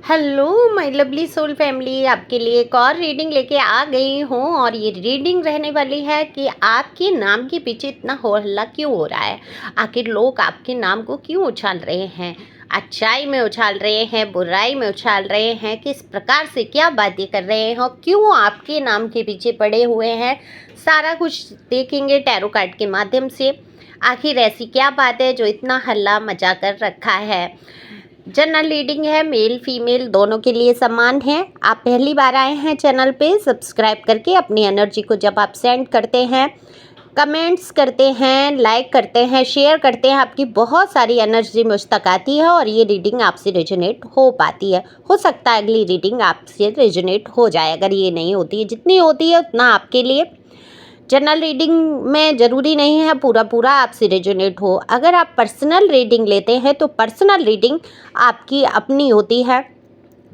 Hello my lovely soul family, आपके लिए एक और रीडिंग लेके आ गई हूँ। और ये रीडिंग रहने वाली है कि आपके नाम के पीछे इतना हो हल्ला क्यों हो रहा है। आखिर लोग आपके नाम को क्यों उछाल रहे हैं, अच्छाई में उछाल रहे हैं, बुराई में उछाल रहे हैं, किस प्रकार से क्या बातें कर रहे हैं और क्यों आपके नाम के पीछे पड़े हुए हैं। सारा कुछ देखेंगे टैरो कार्ड के माध्यम से। आखिर ऐसी क्या बात है जो इतना हल्ला मचा कर रखा है। जनरल रीडिंग है, मेल फीमेल दोनों के लिए समान है। आप पहली बार आए हैं चैनल पे, सब्सक्राइब करके अपनी एनर्जी को जब आप सेंड करते हैं, कमेंट्स करते हैं, लाइक करते हैं, शेयर करते हैं, आपकी बहुत सारी एनर्जी मुझ तक आती है और ये रीडिंग आपसे रेजोनेट हो पाती है। हो सकता है अगली रीडिंग आपसे रेजोनेट हो जाए। अगर ये नहीं होती है, जितनी होती है उतना आपके लिए। जनरल रीडिंग में ज़रूरी नहीं है पूरा पूरा आपसे रेजोनेट हो। अगर आप पर्सनल रीडिंग लेते हैं तो पर्सनल रीडिंग आपकी अपनी होती है,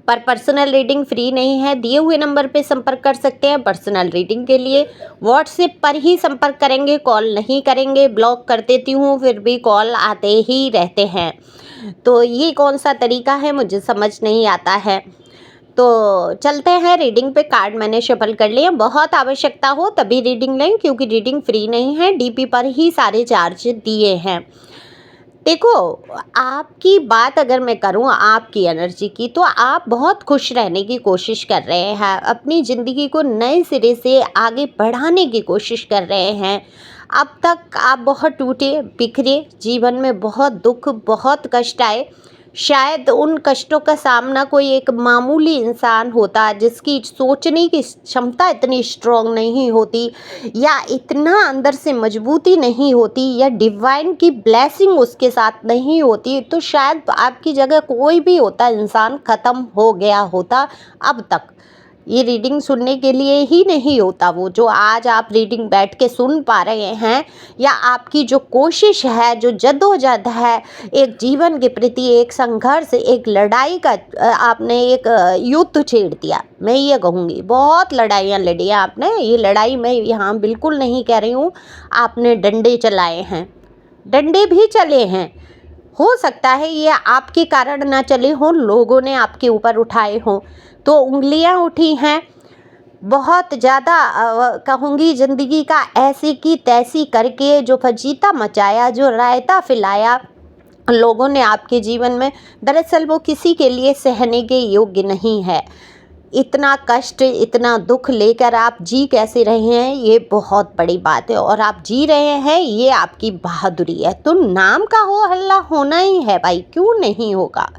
पर पर्सनल रीडिंग फ्री नहीं है। दिए हुए नंबर पे संपर्क कर सकते हैं पर्सनल रीडिंग के लिए। व्हाट्सएप पर ही संपर्क करेंगे, कॉल नहीं करेंगे। ब्लॉक कर देती हूँ फिर भी कॉल आते ही रहते हैं, तो ये कौन सा तरीका है मुझे समझ नहीं आता है। तो चलते हैं रीडिंग पे। कार्ड मैंने शफल कर लिए। बहुत आवश्यकता हो तभी रीडिंग लें, क्योंकि रीडिंग फ्री नहीं है, डीपी पर ही सारे चार्ज दिए हैं। देखो, आपकी बात अगर मैं करूं आपकी एनर्जी की, तो आप बहुत खुश रहने की कोशिश कर रहे हैं, अपनी ज़िंदगी को नए सिरे से आगे बढ़ाने की कोशिश कर रहे हैं। अब तक आप बहुत टूटे बिखरे, जीवन में बहुत दुख बहुत कष्ट आए। शायद उन कष्टों का सामना कोई एक मामूली इंसान होता, जिसकी सोचने की क्षमता इतनी स्ट्रांग नहीं होती, या इतना अंदर से मजबूती नहीं होती, या डिवाइन की ब्लेसिंग उसके साथ नहीं होती, तो शायद आपकी जगह कोई भी होता इंसान ख़त्म हो गया होता अब तक। ये रीडिंग सुनने के लिए ही नहीं होता वो जो आज आप रीडिंग बैठ के सुन पा रहे हैं, या आपकी जो कोशिश है, जो जद्दोजहद है, एक जीवन के प्रति एक संघर्ष, एक लड़ाई का आपने एक युद्ध छेड़ दिया। मैं ये कहूँगी बहुत लड़ाइयाँ लड़ी हैं आपने। ये लड़ाई मैं यहाँ बिल्कुल नहीं कह रही हूँ, आपने डंडे चलाए हैं, डंडे भी चले हैं। हो सकता है ये आपके कारण ना चले हों, लोगों ने आपके ऊपर उठाए हों, तो उंगलियां उठी हैं बहुत ज़्यादा। कहूँगी ज़िंदगी का ऐसी की तैसी करके जो फजीता मचाया, जो रायता फैलाया लोगों ने आपके जीवन में, दरअसल वो किसी के लिए सहने के योग्य नहीं है। इतना कष्ट इतना दुख लेकर आप जी कैसे रहे हैं, ये बहुत बड़ी बात है। और आप जी रहे हैं, ये आपकी बहादुरी है। तो नाम का हो हल्ला होना ही है भाई, क्यों नहीं होगा।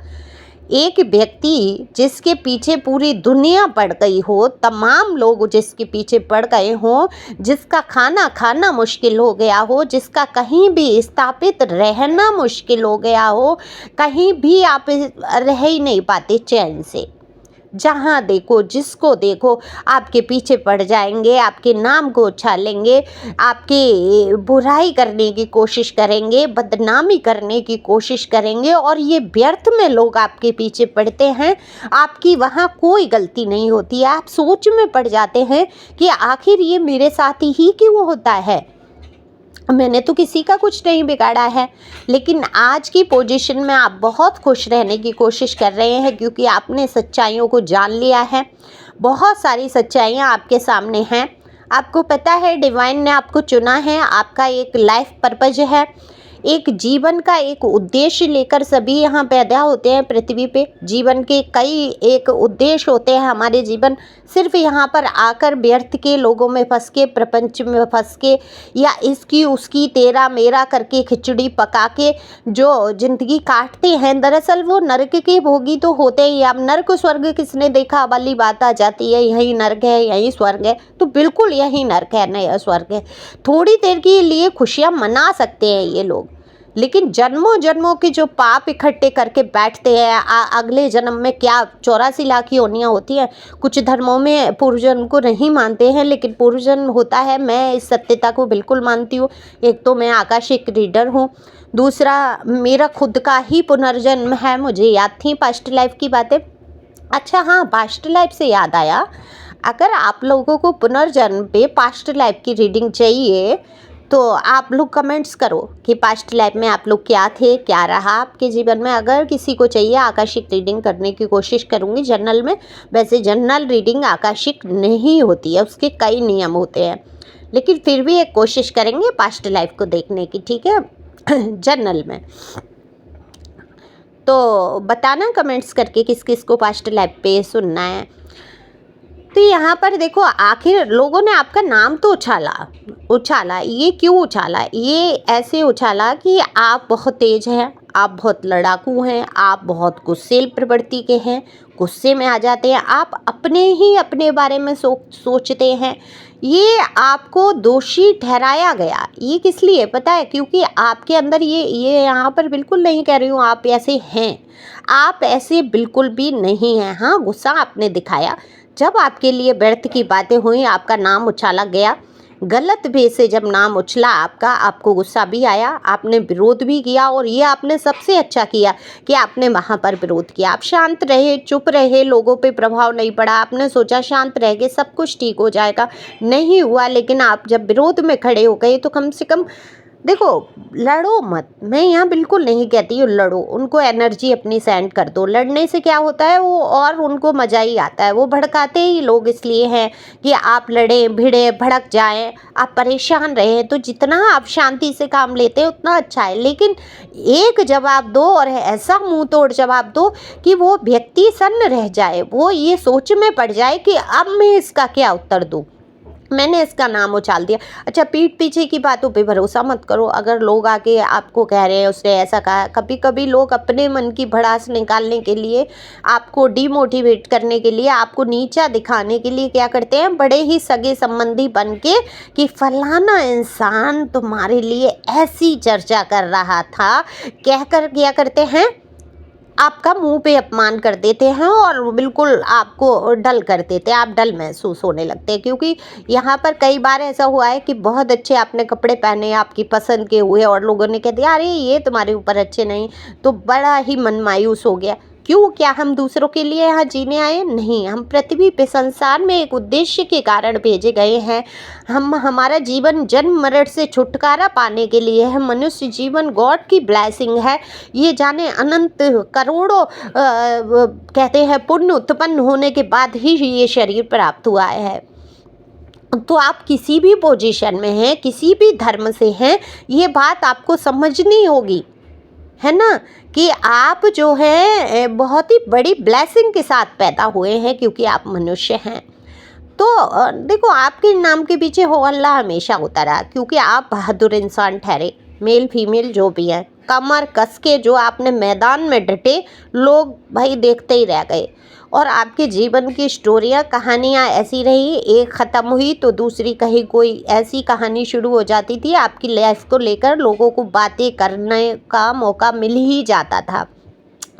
एक व्यक्ति जिसके पीछे पूरी दुनिया पड़ गई हो, तमाम लोग जिसके पीछे पड़ गए हों, जिसका खाना खाना मुश्किल हो गया हो, जिसका कहीं भी स्थापित रहना मुश्किल हो गया हो, कहीं भी आप रह ही नहीं पाते चैन से। जहाँ देखो जिसको देखो आपके पीछे पड़ जाएंगे, आपके नाम को उछालेंगे, आपकी बुराई करने की कोशिश करेंगे, बदनामी करने की कोशिश करेंगे, और ये व्यर्थ में लोग आपके पीछे पड़ते हैं। आपकी वहाँ कोई गलती नहीं होती है। आप सोच में पड़ जाते हैं कि आखिर ये मेरे साथ ही क्यों होता है, मैंने तो किसी का कुछ नहीं बिगाड़ा है। लेकिन आज की पोजीशन में आप बहुत खुश रहने की कोशिश कर रहे हैं, क्योंकि आपने सच्चाइयों को जान लिया है। बहुत सारी सच्चाइयाँ आपके सामने हैं। आपको पता है डिवाइन ने आपको चुना है, आपका एक लाइफ पर्पज है, एक जीवन का एक उद्देश्य लेकर सभी यहाँ पैदा होते हैं पृथ्वी पे। जीवन के कई एक उद्देश्य होते हैं हमारे जीवन। सिर्फ यहाँ पर आकर व्यर्थ के लोगों में फंस के, प्रपंच में फंस के, या इसकी उसकी तेरा मेरा करके खिचड़ी पका के जो जिंदगी काटते हैं, दरअसल वो नरक के भोगी तो होते ही। अब नरक स्वर्ग किसने देखा वाली बात आ जाती है, यही नरक है यही स्वर्ग है, तो बिल्कुल यही नरक है नया स्वर्ग है। थोड़ी देर के लिए खुशियाँ मना सकते हैं ये लोग, लेकिन जन्मों जन्मों के जो पाप इकट्ठे करके बैठते हैं, अगले जन्म में क्या 84 लाख योनियाँ होती हैं। कुछ धर्मों में पूर्व जन्म को नहीं मानते हैं, लेकिन पूर्व जन्म होता है। मैं इस सत्यता को बिल्कुल मानती हूँ। एक तो मैं आकाशिक रीडर हूँ, दूसरा मेरा खुद का ही पुनर्जन्म है। मुझे याद थी पास्ट लाइफ की बातें। अच्छा हाँ, पास्ट लाइफ से याद आया, अगर आप लोगों को पुनर्जन्म पे पास्ट लाइफ की रीडिंग चाहिए तो आप लोग कमेंट्स करो कि पास्ट लाइफ में आप लोग क्या थे, क्या रहा आपके जीवन में। अगर किसी को चाहिए आकाशिक रीडिंग करने की कोशिश करूँगी जनरल में। वैसे जनरल रीडिंग आकाशिक नहीं होती है, उसके कई नियम होते हैं, लेकिन फिर भी एक कोशिश करेंगे पास्ट लाइफ को देखने की, ठीक है जनरल में। तो बताना कमेंट्स करके किस किस को पास्ट लाइफ पे सुनना है। तो यहाँ पर देखो, आखिर लोगों ने आपका नाम तो उछाला। ये क्यों उछाला? ये ऐसे उछाला कि आप बहुत तेज हैं, आप बहुत लड़ाकू हैं, आप बहुत गुस्सेल प्रवृत्ति के हैं, गुस्से में आ जाते हैं, आप अपने बारे में सोचते हैं। ये आपको दोषी ठहराया गया। ये किस लिए पता है? क्योंकि आपके अंदर ये यहाँ पर बिल्कुल नहीं कह रही हूँ आप ऐसे हैं, आप ऐसे बिल्कुल भी नहीं हैं। हाँ, गुस्सा आपने दिखाया, जब आपके लिए व्यर्थ की बातें हुई, आपका नाम उछाला गया, गलत वे से जब नाम उछला आपका, आपको गुस्सा भी आया, आपने विरोध भी किया। और ये आपने सबसे अच्छा किया कि आपने वहाँ पर विरोध किया। आप शांत रहे, चुप रहे, लोगों पे प्रभाव नहीं पड़ा। आपने सोचा शांत रह के सब कुछ ठीक हो जाएगा, नहीं हुआ। लेकिन आप जब विरोध में खड़े हो गए तो कम से कम देखो, लड़ो मत। मैं यहाँ बिल्कुल नहीं कहती हूँ लड़ो, उनको एनर्जी अपनी सेंड कर दो। लड़ने से क्या होता है, वो और उनको मज़ा ही आता है। वो भड़काते ही लोग इसलिए हैं कि आप लड़ें, भिड़े, भड़क जाएं, आप परेशान रहें। तो जितना आप शांति से काम लेते हैं उतना अच्छा है। लेकिन एक जवाब दो और ऐसा मुंह तोड़ जवाब दो कि वो व्यक्ति सन्न रह जाए, वो ये सोच में पड़ जाए कि अब मैं इसका क्या उत्तर दूँ, मैंने इसका नाम उछाल दिया। अच्छा, पीठ पीछे की बातों पे भरोसा मत करो। अगर लोग आके आपको कह रहे हैं उसने ऐसा कहा, कभी कभी लोग अपने मन की भड़ास निकालने के लिए, आपको डिमोटिवेट करने के लिए, आपको नीचा दिखाने के लिए क्या करते हैं, बड़े ही सगे संबंधी बन के कि फलाना इंसान तुम्हारे लिए ऐसी चर्चा कर रहा था, कहकर क्या करते हैं, आपका मुंह पे अपमान कर देते हैं और बिल्कुल आपको डल कर देते हैं। आप डल महसूस होने लगते हैं। क्योंकि यहाँ पर कई बार ऐसा हुआ है कि बहुत अच्छे आपने कपड़े पहने, आपकी पसंद के हुए, और लोगों ने कह दिया अरे ये तुम्हारे ऊपर अच्छे नहीं, तो बड़ा ही मन मायूस हो गया। क्यों? क्या हम दूसरों के लिए यहाँ जीने आए? नहीं, हम पृथ्वी पे संसार में एक उद्देश्य के कारण भेजे गए हैं। हमारा जीवन जन्म मरण से छुटकारा पाने के लिए है। मनुष्य जीवन गॉड की ब्लेसिंग है। ये जाने अनंत करोड़ों कहते हैं पुण्य उत्पन्न होने के बाद ही ये शरीर प्राप्त हुआ है। तो आप किसी भी पोजीशन में हैं, किसी भी धर्म से हैं, ये बात आपको समझनी होगी, है ना, कि आप जो है बहुत ही बड़ी ब्लेसिंग के साथ पैदा हुए हैं, क्योंकि आप मनुष्य हैं। तो देखो, आपके नाम के पीछे हो अल्लाह हमेशा होता रहा, क्योंकि आप बहादुर इंसान ठहरे। मेल फीमेल जो भी हैं, कमर कस के जो आपने मैदान में डटे, लोग भाई देखते ही रह गए। और आपके जीवन की स्टोरियाँ, कहानियाँ ऐसी रही, एक ख़त्म हुई तो दूसरी कहीं कोई ऐसी कहानी शुरू हो जाती थी। आपकी लाइफ को लेकर लोगों को बातें करने का मौका मिल ही जाता था।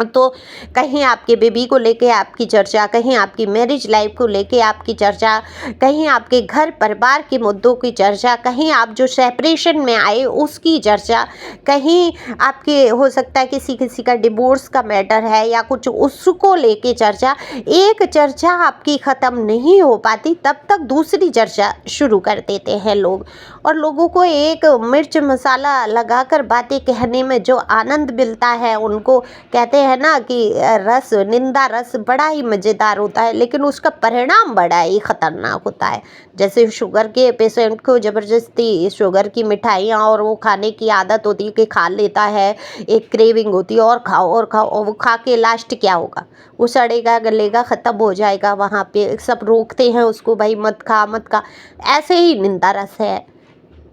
तो कहीं आपके बेबी को लेके आपकी चर्चा, कहीं आपकी मैरिज लाइफ को लेके आपकी चर्चा, कहीं आपके घर परिवार के मुद्दों की चर्चा, कहीं आप जो सेपरेशन में आए उसकी चर्चा, कहीं आपके हो सकता है किसी का डिवोर्स का मैटर है या कुछ, उसको लेके चर्चा। एक चर्चा आपकी ख़त्म नहीं हो पाती तब तक दूसरी चर्चा शुरू कर देते हैं लोग। और लोगों को एक मिर्च मसाला लगाकर बातें कहने में जो आनंद मिलता है, उनको कहते हैं ना कि रस, निंदा रस बड़ा ही मज़ेदार होता है, लेकिन उसका परिणाम बड़ा ही ख़तरनाक होता है। जैसे शुगर के पेशेंट को ज़बरदस्ती शुगर की मिठाइयाँ और वो खाने की आदत होती है कि खा लेता है, एक क्रेविंग होती है और खाओ और खाओ, और वो खा के लास्ट क्या होगा, वो सड़ेगा गलेगा, ख़त्म हो जाएगा। वहाँ पे सब रोकते हैं उसको, भाई मत खा मत खा। ऐसे ही निंदा रस है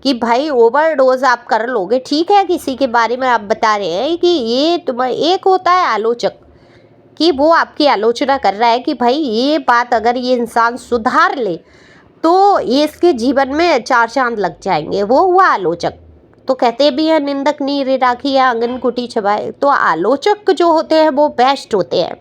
कि भाई ओवरडोज आप कर लोगे। ठीक है, किसी के बारे में आप बता रहे हैं कि ये तुम्हारा, एक होता है आलोचक कि वो आपकी आलोचना कर रहा है कि भाई ये बात अगर ये इंसान सुधार ले तो ये इसके जीवन में 4 चांद लग जाएंगे, वो हुआ आलोचक। तो कहते भी हैं निंदक नीरे राखी या आंगन कुटी छबाए। तो आलोचक जो होते हैं वो बेस्ट होते हैं,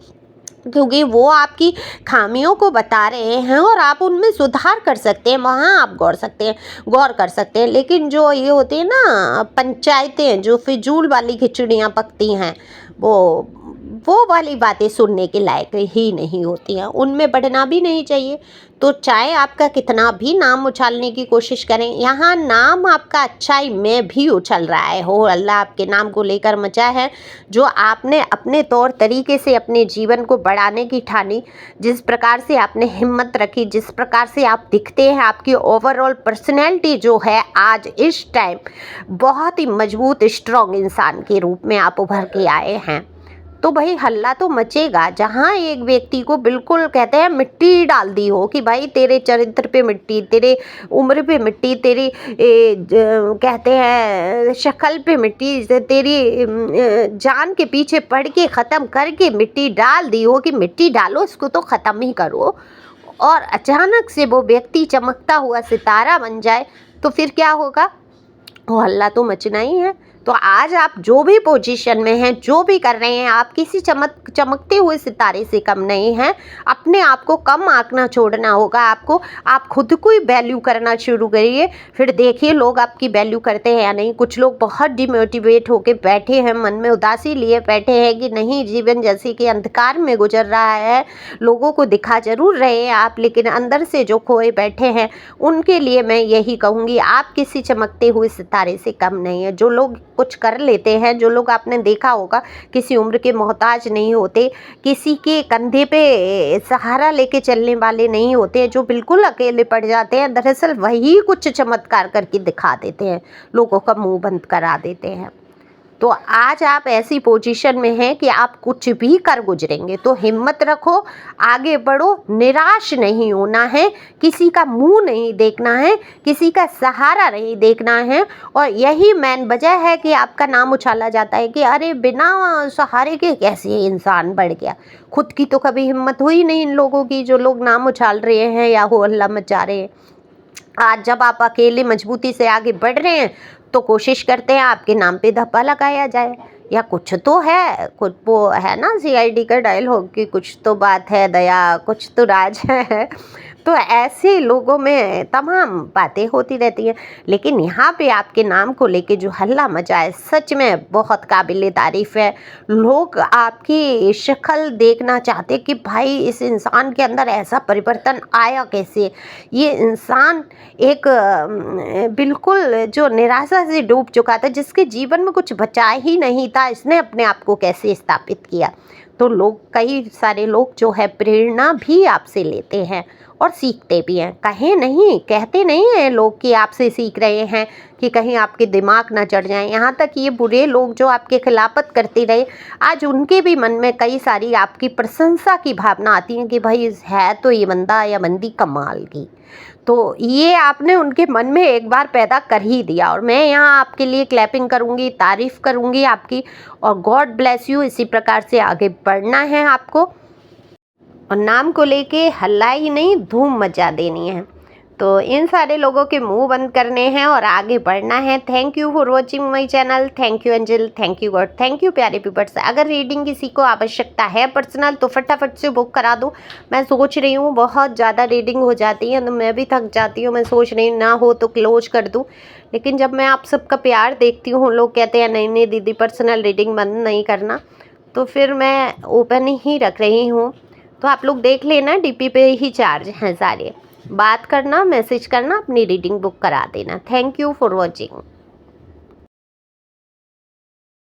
क्योंकि वो आपकी खामियों को बता रहे हैं और आप उनमें सुधार कर सकते हैं, वहाँ आप गौर कर सकते हैं। लेकिन जो ये होती है ना पंचायतें, जो फिजूल वाली खिचड़ियाँ पकती हैं, वो वो वाली बातें सुनने के लायक ही नहीं होती हैं, उनमें बढ़ना भी नहीं चाहिए। तो चाहे आपका कितना भी नाम उछालने की कोशिश करें, यहाँ नाम आपका अच्छाई में भी उछल रहा है। हो अल्लाह आपके नाम को लेकर मचा है, जो आपने अपने तौर तरीके से अपने जीवन को बढ़ाने की ठानी, जिस प्रकार से आपने हिम्मत रखी, जिस प्रकार से आप दिखते हैं, आपकी ओवरऑल पर्सनैलिटी जो है आज इस टाइम बहुत ही मजबूत स्ट्रॉन्ग इंसान के रूप में आप उभर के आए हैं। तो भाई हल्ला तो मचेगा। जहाँ एक व्यक्ति को बिल्कुल कहते हैं मिट्टी डाल दी हो कि भाई तेरे चरित्र पे मिट्टी, तेरे उम्र पे मिट्टी, तेरी कहते हैं शक्ल पे मिट्टी, तेरी जान के पीछे पड़ के ख़त्म करके मिट्टी डाल दी हो कि मिट्टी डालो, इसको तो ख़त्म ही करो, और अचानक से वो व्यक्ति चमकता हुआ सितारा बन जाए, तो फिर क्या होगा? वो हल्ला तो मचना ही है। तो आज आप जो भी पोजीशन में हैं, जो भी कर रहे हैं, आप किसी चमकते हुए सितारे से कम नहीं हैं। अपने आप को कम आंकना छोड़ना होगा आपको। आप खुद को ही वैल्यू करना शुरू करिए, फिर देखिए लोग आपकी वैल्यू करते हैं या नहीं। कुछ लोग बहुत डिमोटिवेट होके बैठे हैं, मन में उदासी लिए बैठे हैं कि नहीं, जीवन जैसे कि अंधकार में गुजर रहा है। लोगों को दिखा जरूर रहे हैं आप, लेकिन अंदर से जो खोए बैठे हैं, उनके लिए मैं यही कहूँगी, आप किसी चमकते हुए सितारे से कम नहीं है। जो लोग कुछ कर लेते हैं, जो लोग आपने देखा होगा किसी उम्र के मोहताज नहीं होते, किसी के कंधे पे सहारा लेके चलने वाले नहीं होते, जो बिल्कुल अकेले पड़ जाते हैं, दरअसल वही कुछ चमत्कार करके दिखा देते हैं, लोगों का मुंह बंद करा देते हैं। तो आज आप ऐसी पोजीशन में हैं कि आप कुछ भी कर गुजरेंगे। तो हिम्मत रखो, आगे बढ़ो, निराश नहीं होना है, किसी का मुंह नहीं देखना है, किसी का सहारा नहीं देखना है। और यही मेन वजह है कि आपका नाम उछाला जाता है कि अरे बिना सहारे के कैसे इंसान बढ़ गया। खुद की तो कभी हिम्मत हुई नहीं इन लोगों की, जो लोग नाम उछाल रहे हैं या हो हल्ला मचा रहे हैं। आज जब आप अकेले मजबूती से आगे बढ़ रहे हैं, तो कोशिश करते हैं आपके नाम पे धब्बा लगाया जाए, या कुछ तो है, कुछ वो है ना सीआईडी का डायलॉग कि कुछ तो बात है दया, कुछ तो राज है। तो ऐसे लोगों में तमाम बातें होती रहती हैं, लेकिन यहाँ पे आपके नाम को लेके जो हल्ला मचा है, सच में बहुत काबिले तारीफ़ है। लोग आपकी शक्ल देखना चाहते कि भाई इस इंसान के अंदर ऐसा परिवर्तन आया कैसे। ये इंसान एक बिल्कुल जो निराशा से डूब चुका था, जिसके जीवन में कुछ बचा ही नहीं था, इसने अपने आप को कैसे स्थापित किया। तो लोग, कई सारे लोग जो है प्रेरणा भी आपसे लेते हैं और सीखते भी हैं। कहें नहीं, कहते नहीं हैं लोग कि आपसे सीख रहे हैं कि कहीं आपके दिमाग ना चढ़ जाएं। यहाँ तक ये बुरे लोग जो आपके खिलाफत करते रहे, आज उनके भी मन में कई सारी आपकी प्रशंसा की भावना आती है कि भाई है तो ये बंदा या बंदी कमाल की। तो ये आपने उनके मन में एक बार पैदा कर ही दिया, और मैं यहाँ आपके लिए क्लैपिंग करूँगी, तारीफ़ करूँगी आपकी, और गॉड ब्लेस यू। इसी प्रकार से आगे बढ़ना है आपको, और नाम को लेके हल्ला ही नहीं, धूम मचा देनी है। तो इन सारे लोगों के मुंह बंद करने हैं और आगे बढ़ना है। Thank you for watching my channel. Thank you angel, thank you God, thank you प्यारे पीपर्स। अगर रीडिंग किसी को आवश्यकता है पर्सनल, तो फटाफट से बुक करा दो। मैं सोच रही हूँ बहुत ज़्यादा रीडिंग हो जाती है तो मैं भी थक जाती हूँ। मैं सोच रही हूँ ना हो तो क्लोज कर दूँ, लेकिन जब मैं आप सबका प्यार देखती हूँ, लोग कहते हैं नहीं नहीं दीदी पर्सनल रीडिंग बंद नहीं करना, तो फिर मैं ओपन ही रख रही हूँ। तो आप लोग देख लेना, डीपी पे ही चार्ज हैं सारे। बात करना, मैसेज करना, अपनी रीडिंग बुक करा देना। Thank you for watching.